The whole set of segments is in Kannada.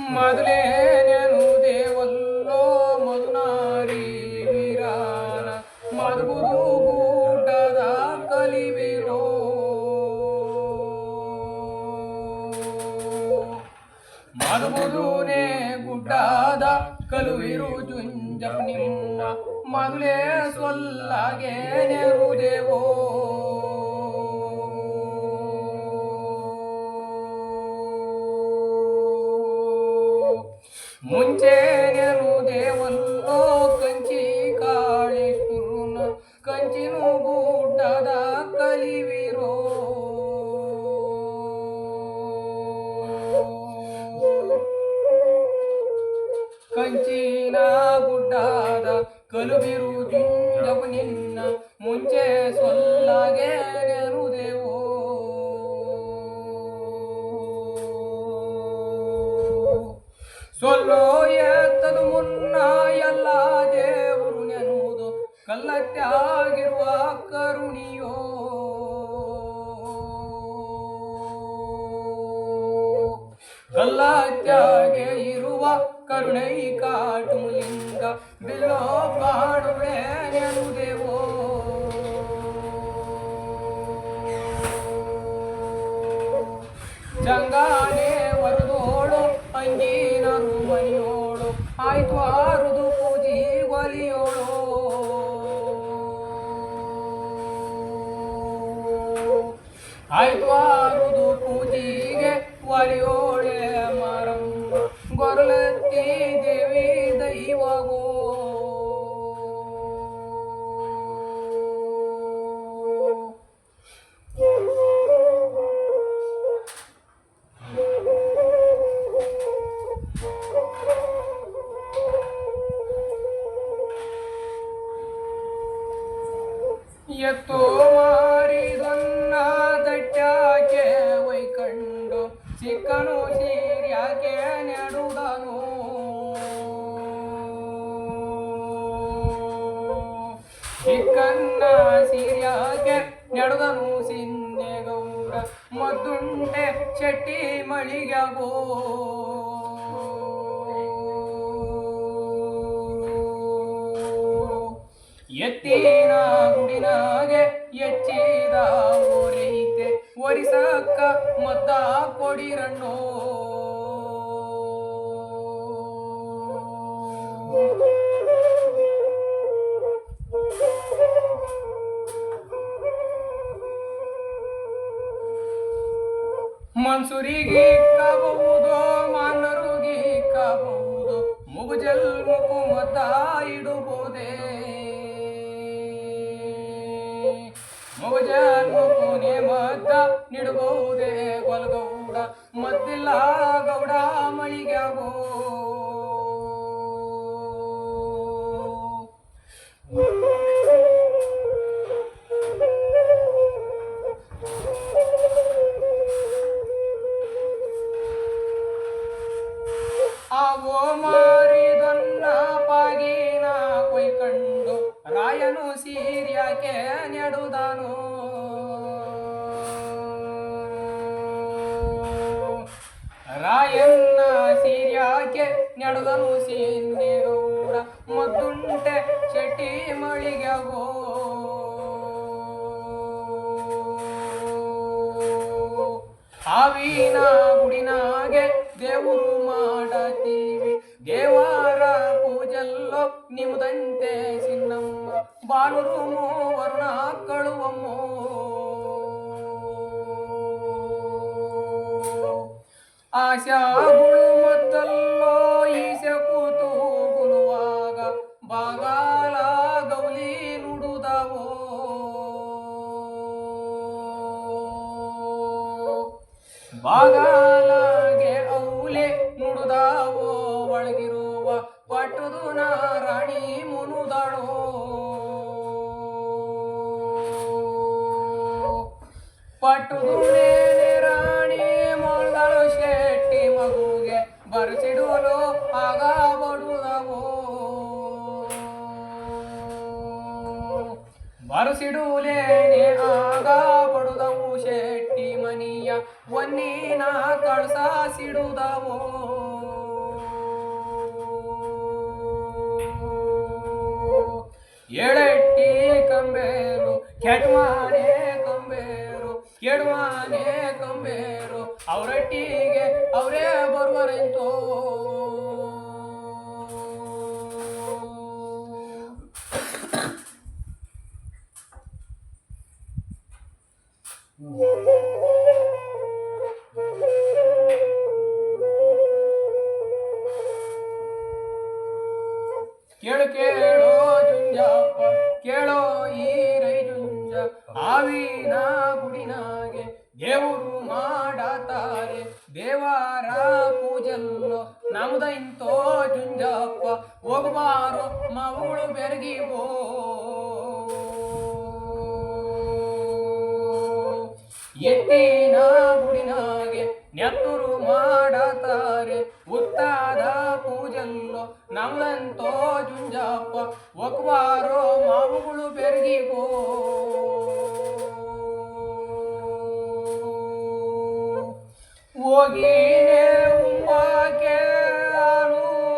ಮೊದಲೇ ನಾನು ದೇವಲ್ಲೋ ಮಧುನಾರಿ ವೀರಾನ ಮಧುಗುರು ಗೂಟದ ಕಲಿವಿರೋ ಮಧುಗುರುನೇ ಗುಡ್ಡದ ಕಲುವಿರು ಜುಂಜಪ್ ನಿನ್ನ ಮೊದಲೇ ಸೊಲ್ಲಾಗೆ ನೆರು ದೇವೋ ಮುಂಚೆ ನೆರು ದೇವಲ್ಲೋ ಕಂಚಿ ಕಾಳೇಶ್ವರನ ಕಂಚಿನ ಗುಡ್ಡದ ಕಲಿವಿರೋ ಕಂಚಿನ ಗುಡ್ಡದ ಕಲುವಿರು ಜುಂಜವ ನಿನ್ನ ಮುಂಚೆ ಸೊಲ್ಲಾಗೆ ನೆರು ದೇವೋ ಸೊಲ್ಲೋ ಎತ್ತದು ಮುನ್ನ ಎಲ್ಲ ದೇವರು ನೆನುವುದು ಕಲ್ಲತ್ತಾಗಿರುವ ಕರುಣಿಯೋ ಕಲ್ಲತ್ತಾಗೆ ಇರುವ ಕರುಣೈ ಕಾಟುಲಿಂಗ ಬಿಲ್ಲೋ ಕಾಡುವೆ ನೆನುದೇವೋ ಜಂಗಾನೆ ವರದೋಳು ಅಂಗೀನರು ಮನೆಯೋಳು ಆಯ್ತು ಆರುದು ಪೂಜಿ ಒಲಿಯೋಳು ಆಯ್ತು ಆರುದು ಪೂಜಿಗೆ ಒಲಿಯೋಳೆ ಮಾರಮ್ಮ ಗೊರಲತ್ತಿ ದೇವಿ ದೈವಗೋ ಎತ್ತೋ ಮಾರಿದನ್ನ ದಟ್ಟಾಕೆ ವೈಕಂಡು ಸಿಕ್ಕನು ಸೀರ್ಯಾಕೆ ನೆಡುದನು ಸಿಕ್ಕನ್ನ ಸೀರ್ಯಾಕೆ ನೆಡುದನು ಸಿನ್ನೆಗೌಡ ಮದ್ದುಂಟೆ ಶೆಟ್ಟಿ ಮಳಿಗ್ಯಾಗೋ ಎತ್ತಿನ ಗುಡಿನಾಗೆ ಎಚ್ಚಿದ ಓರೈತೆ ಒರಿಸಕ್ಕ ಮದ್ದ ಕೊಡಿರಣ್ಣೋ ಮನ್ಸೂರಿಗೆ ಕಬಹುದು ಮಾನರುಗಿ ಕಬಹುದು ಮುಗುಜಲ್ಮುಕು ಮದ್ದ ಇಡುವುದೇ ಮುಗುಜಲ್ಮುಕುನೆ ಮದ್ದ ನಿಡಬಹುದೇ ಗೊಲಗೌಡ ಮದ್ದಿಲ್ಲ ಗೌಡ ಮಳಿಗ್ಯಾಗೋ ಆಗೋ ಮಾರಿದನ್ನ ಪಾಗಿನ ಕೊಯ್ಕಂಡು ರಾಯನು ಸೀರ್ಯಾಕೆ ನೆಡುದನು ರಾಯನ್ನ ಸೀರ್ಯಾಕೆ ನೆಡುದನು ಸಿನ್ನೆಗೌಡ ಮದ್ದುಂಟೆ ಶೆಟ್ಟಿ ಮಳಿಗ್ಯಾಗೋ ಹಾವಿನ ಗುಡಿನಾಗೆ ದೇವರು ಮಾಡತೀವಿ ದೇವರ ಪೂಜಲ್ಲೋ ನಿಮ್ದಂತೆ ಸಿನ್ನಮ್ಮ ಬಾನುರು ಮೂವರ್ಣ ಕಳುವಮ್ಮೋ ಆಶಾಗುಳು ಮತ್ತಲ್ಲೋ ಈಶ ಕೂತು ಗುಣವಾಗ ಬಾಗಾಲ ಗೌಲಿ ನುಡುದವೋ ಬಾಗಾಲಗೆ ಔಲೆ ನುಡುದಾವೋ ಒಳಗಿರುವ ಪಟ್ಟುದು ನಾರಾಣಿ ಮುನುದಳೋ ಪಟ್ಟುದು ರಾಣಿ ಮೊಳದಳು ಶೆಟ್ಟಿ ಮಗುಗೆ ಬರಸಿಡುವಲು ಆಗ ಬಡುದವೋ ಬರಸಿಡುಲೇನೆ ಆಗ ಬಡುದವು ಶೆಟ್ಟಿ ಮನಿಯ ಒನ್ನಿನ ಕಳಸ ಸಿಡುದವೋ ಏಳೆಟ್ಟಿ ಕಂಬೇರು ಕೆಟ್ವಾನೆ ಕಂಬೇರು ಕೆಡುವಾನೆ ಕಂಬೇರು ಅವರೊಟ್ಟಿಗೆ ಅವರೇ ಬರುವರೆಂತೋ ಕೇಳು ಕೇಳೋ ಜುಂಜಪ್ಪ ಕೇಳೋ ಈ ರೈ ಜುಂಜ ಆವಿನ ಗುಡಿನಾಗೆ ದೇವರು ಮಾಡತಾರೆ ದೇವರ ಪೂಜೆಲ್ಲೋ ನಮ್ದ ಇಂತೋ ಜುಂಜಪ್ಪ ಹೋಗಬಾರೋ ಮಗಳು ಬೆರಗಿವೋ ಎತ್ತಿನ ಗುಡಿನಾಗೆ ನೆತ್ತರು ಮಾಡತಾರೆ ಉತ್ತಾದ ಪೂಜೆಲ್ಲೋ ನಮ್ದಂತೋ ಜುಂಜಪ್ಪ ಒಕ್ವಾರೋ ಮಾವುಗಳು ಬೆರಗಿಗೋ ಹೋಗಿನೇ ಉಂಬಾಕೆ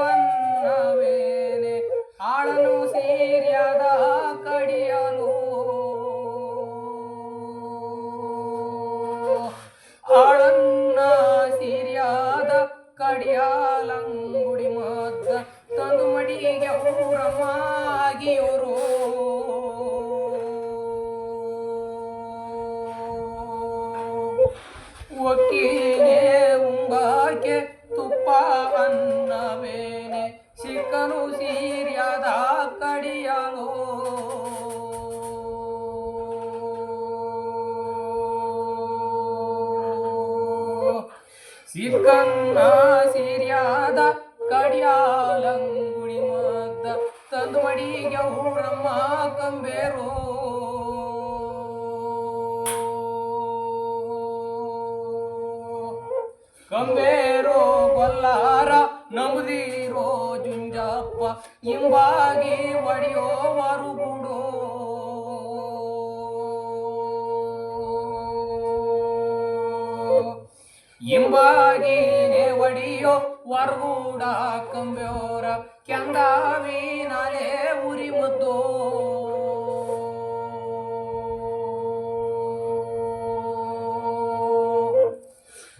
ಅನ್ನವೇನೆ ಆಳನು ಸೀರ್ಯದ ಕಡಿಯಲು ಆಳನ್ನ ಸೀರ್ಯಾದ ಕಡಿಯಾಲಂಗುಡಿ ಮದ್ದ ತಂದು ಮಡಿಗೆ ಊರಮ್ಮಾಗಿಯೋರು ಒಕ್ಕಿನೇ ಉಂಬಾಕೆ ತುಪ್ಪ ಅನ್ನವೇನೆ ಸಿಕ್ಕನು ಸೀರ್ಯಾದ ಕಡಿಯಲು ಸಿಕ್ಕನ್ನ ಸೀರ್ಯಾದ ಕಡಿಯಾಲಂಗುಡಿ ಮದ್ದ ತಂದು ಮಡಿಗೆ ಊರಮ್ಮ ಕಂಬೇರೋ ಕಂಬೇರೋ ಗೊಲ್ಲಾರ ನಂಬುದಿರೋ ಜುಂಜಪ್ಪ ಹಿಂಬಾಗಿ ಒಡೆಯೋ ಮರುಗುಡೋ ಹಿಂಬಾಗಿನೇ ಒಡಿಯೋ ವರಗೂಡ ಕಂಬ್ಯೋರ ಕೆಂದಾವಿನಾಲೆ ಉರಿ ಮುದ್ದು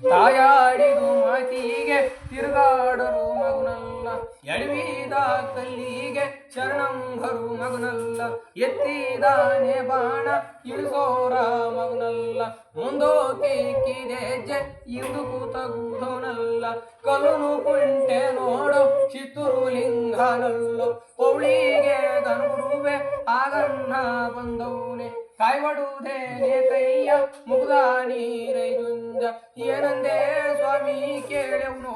ತಾಯಾಡಿದು ಮಾತಿಗೆ ತಿರುಗಾಡರು ಮಗುನಲ್ಲ ಎಡವಿದ ಕಲ್ಲಿಗೆ ಶರಣಂಗರು ಮಗುನಲ್ಲ ಎತ್ತಿದಾನೆ ಬಾಣ ಇಳಿಸೋರ ಮಗುನಲ್ಲ ಮುಂದೋಕೆ ಕಿಡೆಜೆ ಇವುದು ಕೂತಗುದವನಲ್ಲ ಕಲ್ಲುನು ಕುಂಟೆ ನೋಡು ಚಿತ್ತೂರು ಲಿಂಗನಲ್ಲೋ ಪೌಳಿಗೆ ಗನುಡುವೆ ಆಗನ್ನ ಬಂದವನೆ ಕಾಯ್ಬಡುವುದೇನೆ ಕೈಯ ಮುಗ್ದ ನೀರೈ ಜುಂಜ ಏನಂದೇ ಸ್ವಾಮಿ ಕೇಳೆವನೋ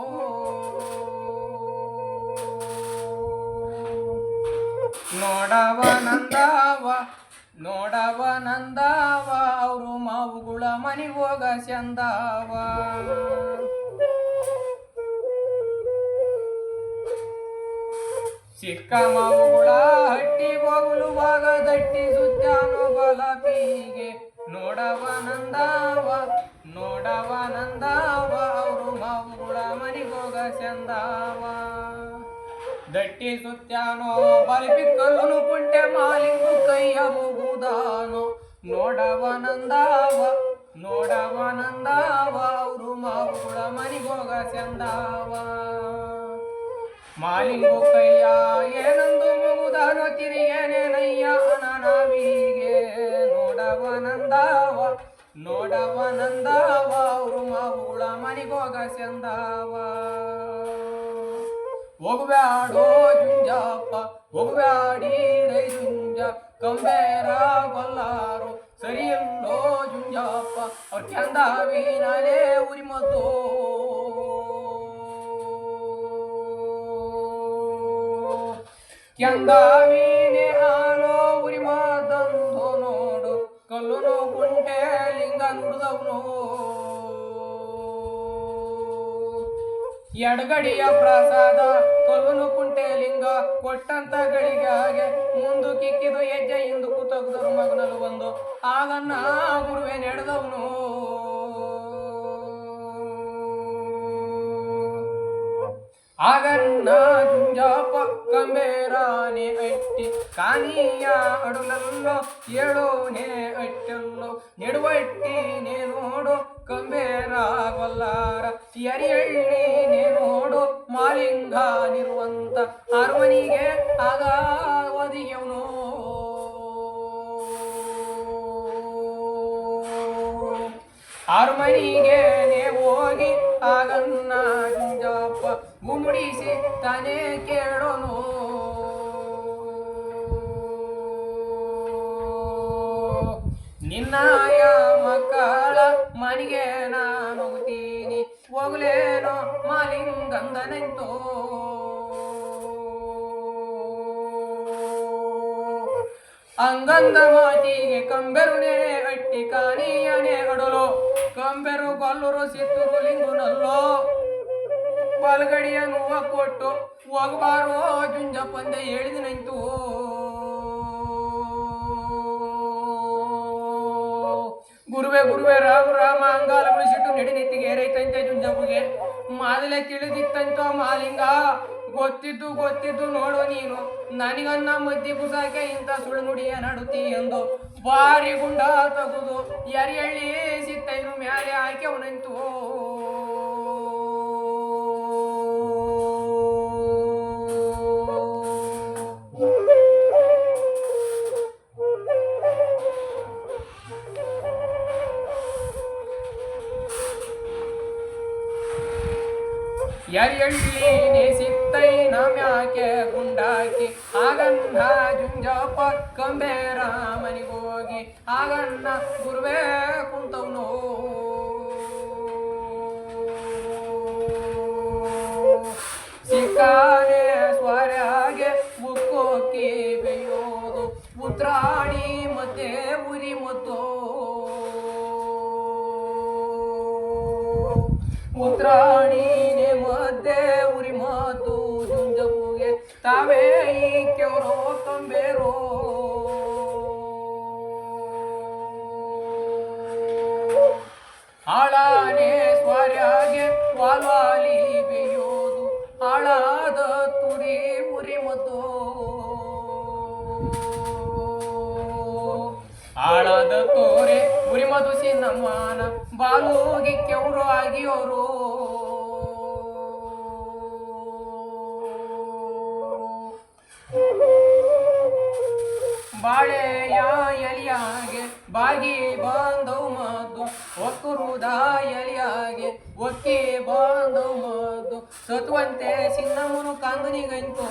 ನೋಡವ ನಂದಾವ ಅವರು ಮಾವುಗಳ ಮನೆಗೆ ಹೋಗ ಚಂದಾವ ಚಿಕ್ಕ ಮಾವುಗಳ ಹಟ್ಟಿ ಹೋಗಲುವಾಗ ದಟ್ಟಿ ಸುತ್ತಾನೋ ಬಲಪಿಗೆ ನೋಡವ ನಂದಾವ ಅವರು ಮಾವುಗಳ ಮನೆಗೆ ಹೋಗ ಚಂದಾವ ದಟ್ಟಿ ಸುತ್ತಾನೋ ಬಲಪಿ ಕಲ್ಲುನು ಕುಂಟೆ ಮಾಲಿಂಗು ಕೈಯ ಮುಗುದಾನೋ ನೋಡವ ನಂದಾವ ಅವರು ಮಾವುಗಳ ಮನೆಗೆ ಹೋಗ ಚಂದಾವ ಮಾಲಿಂಗು ಕೈಯ ಏನಂದು ಮುಗುದಾನೋ ತಿರಿಯೇನೇನಯ್ಯ ನಾವಿಗೆ ನೋಡವ ನಂದಾವ ಅವರು ಮಾವುಗಳ ಮನೆಗೆ ಹೋಗ ಚಂದಾವ ಹೋಗಬ್ಯಾಡೋ ಜುಂಜಪ್ಪ ಹೋಗಬ್ಯಾಡಿ ರೈ ಜುಂಜ ಕಂಬೇರ ಗೊಲ್ಲಾರು ಸರಿಯಲ್ಲೋ ಜುಂಜಪ್ಪ ಅವ್ರ ಕೆಂದಾವಿನಾಲೆ ಉರಿ ಮದ್ದು ಕೆಂದಾವಿನೇ ಆಲೋ ಉರಿ ಮದ್ದಂದು ನೋಡು ಕಲ್ಲುನು ಕುಂಟೆ ಲಿಂಗ ನುಡಿದವನು ಎಡಗಡಿಯ ಪ್ರಸಾದ ಕೊಲ್ಲುನು ಕುಂಟೆ ಲಿಂಗ ಕೊಟ್ಟಂತ ಗಳಿಗೆ ಮುಂದು ಕಿಕ್ಕಿದು ಹೆಜ್ಜೆ ಹಿಂದಕ್ಕೂ ತೆಗೆದರು ಮಗನಲು ಒಂದು ಆಗನ್ನ ಗುರುವೆ ನಡೆದವನು ಆಗನ್ನ ಜುಂಜಾಪ ಕಂಬೇರಾನೆ ಅಟ್ಟಿ ಕಾನಿಯ ಅಡುಲಲ್ಲೋ ಏಳೋನೆ ಅಟ್ಟಲ್ಲೋ ನೆಡುವಟ್ಟಿ ನೇ ನೋಡು ಕಂಬೇರ ಗೊಲ್ಲಾರ ಎರಿಯಳ್ಳಿ ನೇ ನೋಡು ಮಾಲಿಂಗ ನಿರುವಂತ ಅರಮನಿಗೆ ಆಗ ಒದಿಯವನು ಅರಮನಿಗೆ ನೇ ಹೋಗಿ ಆಗನ್ನ ಜುಂಜಾಪ ಗುಮ್ಮಡಿಸಿ ತಾನೇ ಕೇಳೋನು ನಿನ್ನಾಯ ಮಕ್ಕಳ ಮನೆಗೆ ನಾನು ಹೋಗ್ತೀನಿ ಹೋಗ್ಲೇನೋ ಮಾಲಿಂಗಂದನೆಂತೋ ಅಂಗಂದ ಮಾತಿಗೆ ಕಂಬೆರುನೇ ಅಟ್ಟಿ ಕಾಣಿಯನೇ ಅಡಲು ಕಂಬೆರು ಕೊಲ್ಲೂರು ಸಿತ್ತೂರು ಲಿಂಗುನಲ್ಲೋ ಬಲಗಡಿಯ ನೋವ ಕೊಟ್ಟು ಹೋಗಬಾರೋ ಜುಂಜಪ್ಪಂದೆ ಹೇಳಿದನಂತೂ ಗುರುವೆ ಗುರುವೆ ರಾಮ ರಾಮ ಅಂಗಾಲ ಬಿಡಿಸಿಟ್ಟು ನಡಿ ನೆತ್ತಿಗೆ ಏರೈತಂತೆ ಜುಂಜಪ್ಪಗೆ ಮಾದಲೆ ತಿಳಿದಿತ್ತಂತೋ ಮಾಲಿಂಗ ಗೊತ್ತಿದ್ದು ನೋಡು ನೀನು ನನಗನ್ನ ಮದ್ದಿ ಕುಸಾಕೆ ಇಂಥ ಸುಳ್ಳು ನುಡಿಯ ನಡುತ್ತಿ ಎಂದು ಬಾರಿ ಗುಂಡ ತಗುದು ಎರಿಯಳ್ಳಿ ಸಿತ್ತೈನು ಮ್ಯಾಲೆ ಹಾಕಿ ಅವನಂತೂ ಎರಿಯಳ್ಳಿ ಸಿತ್ತೈ ನಮ್ಯಾಕೆ ಗುಂಡಾಕಿ ಆಗನ್ನ ಜುಂಜಪ್ಪ ಕಂಬೇರ ಮನಿಗೋಗಿ ಆಗನ್ನ ಗುರುವೇ ಕುಂತವನು ಸಿಕ್ಕಾನೆ ಸ್ವರ್ಯಾಗೆ ಮುಕ್ಕೋಕಿ ಬೇಯೋದು ಉತ್ರಾಣಿ ಮತ್ತೆ ಉರಿ ಮದ್ದು ಉತ್ರಾಣಿನೇ ಮಧ್ಯೆ ಉರಿ ಮಾತು ಜುಂಜಪ್ಪುಗೆ ತಾವೇ ಕೆವರೋ ಕಂಬೇರೋ ಆಳಾನೆ ಸ್ವರ್ಯಾಗೆ ವಾಲ್ವಾಲಿ ಬೇಯೋದು ಆಳಾದ ತುರಿ ಉರಿ ಮದ್ದು ಆಳಾದ ತೋರೆ ಉರಿ ಮಧು ಸಿನ್ನಮ್ಮನ ಬಾಲೋಗಿ ಕೆವರು ಆಗಿಯೋರು ಬಾಳೆಯ ಎಲಿಯಾಗೆ ಬಾಗಿ ಬಾಂಧವ್ ಮದ್ದು ಒಕ್ಕುರುದ ಎಲಿಯಾಗೆ ಒಕ್ಕಿ ಬಾಂಧವ್ ಮದ್ದು ಸತ್ವಂತೆ ಸಿನ್ನಮ್ಮನು ಕಾಂಗನಿಗಂತೋ